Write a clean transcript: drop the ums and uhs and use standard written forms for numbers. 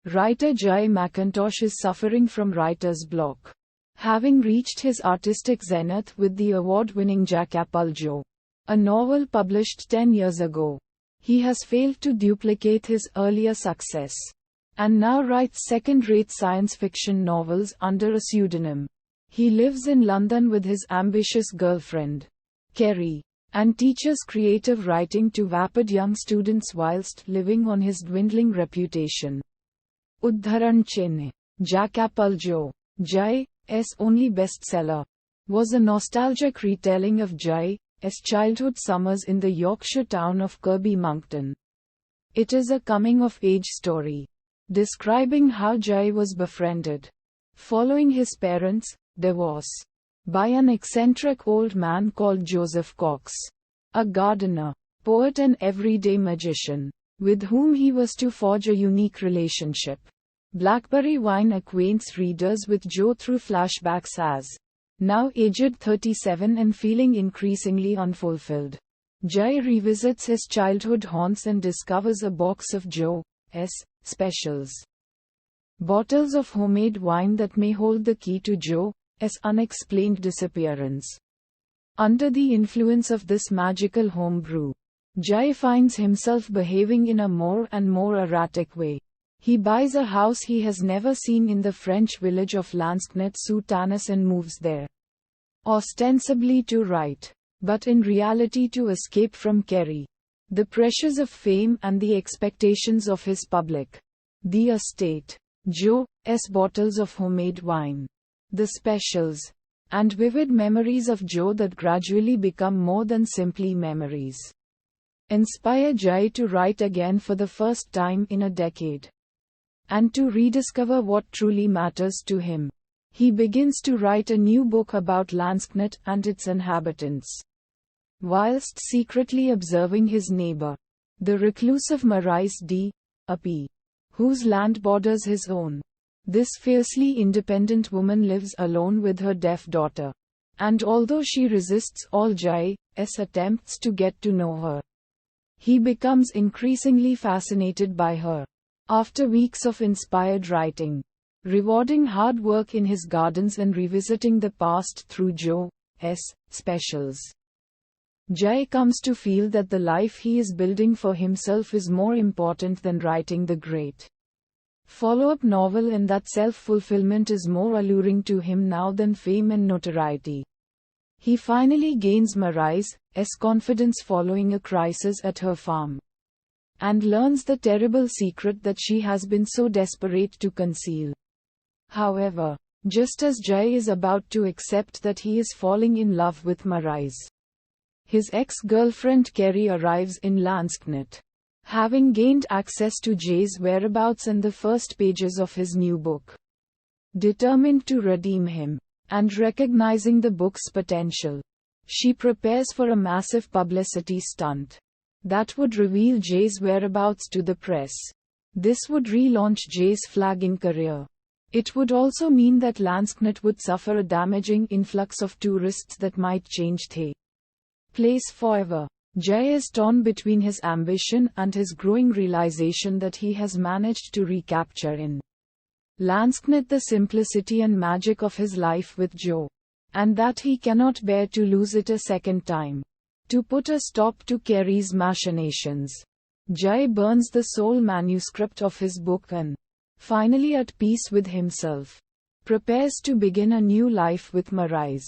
Writer Jai McIntosh is suffering from writer's block. Having reached his artistic zenith with the award-winning Chocolat, a novel published 10 years ago, he has failed to duplicate his earlier success, and now writes second-rate science fiction novels under a pseudonym. He lives in London with his ambitious girlfriend, Kerry, and teaches creative writing to vapid young students whilst living on his dwindling reputation. Udharan Chenne, Chocolat, Jai's only bestseller, was a nostalgic retelling of Jai's childhood summers in the Yorkshire town of Kirby Monkton. It is a coming-of-age story, describing how Jai was befriended, following his parents' divorce, by an eccentric old man called Joseph Cox, a gardener, poet and everyday magician, with whom he was to forge a unique relationship. Blackberry Wine acquaints readers with Joe through flashbacks as, now aged 37 and feeling increasingly unfulfilled, Jai revisits his childhood haunts and discovers a box of Joe's specials. Bottles of homemade wine that may hold the key to Joe's unexplained disappearance. Under the influence of this magical homebrew, Jai finds himself behaving in a more and more erratic way. He buys a house he has never seen in the French village of Lansquenet-sous-Tannes and moves there, ostensibly to write, but in reality to escape from Kerry, the pressures of fame and the expectations of his public, the estate, Joe's bottles of homemade wine, the specials, and vivid memories of Joe that gradually become more than simply memories, inspire Jai to write again for the first time in a decade, and to rediscover what truly matters to him. He begins to write a new book about Lansquenet and its inhabitants, whilst secretly observing his neighbor, the reclusive Marise d'Ap, whose land borders his own. This fiercely independent woman lives alone with her deaf daughter, and although she resists all Jai's attempts to get to know her, he becomes increasingly fascinated by her. After weeks of inspired writing, rewarding hard work in his gardens and revisiting the past through Joe's specials, Jai comes to feel that the life he is building for himself is more important than writing the great follow-up novel, and that self-fulfillment is more alluring to him now than fame and notoriety. He finally gains Marise's confidence following a crisis at her farm, and learns the terrible secret that she has been so desperate to conceal. However, just as Jai is about to accept that he is falling in love with Marise, his ex-girlfriend Kerry arrives in Lansquenet, having gained access to Jai's whereabouts and the first pages of his new book. Determined to redeem him, and recognizing the book's potential, she prepares for a massive publicity stunt that would reveal Jai's whereabouts to the press. This would relaunch Jai's flagging career. It would also mean that Lansquenet would suffer a damaging influx of tourists that might change the place forever. Jai is torn between his ambition and his growing realization that he has managed to recapture in Lansquenet the simplicity and magic of his life with Joe, and that he cannot bear to lose it a second time. To put a stop to Kerry's machinations, Jai burns the sole manuscript of his book and, finally at peace with himself, prepares to begin a new life with Marise.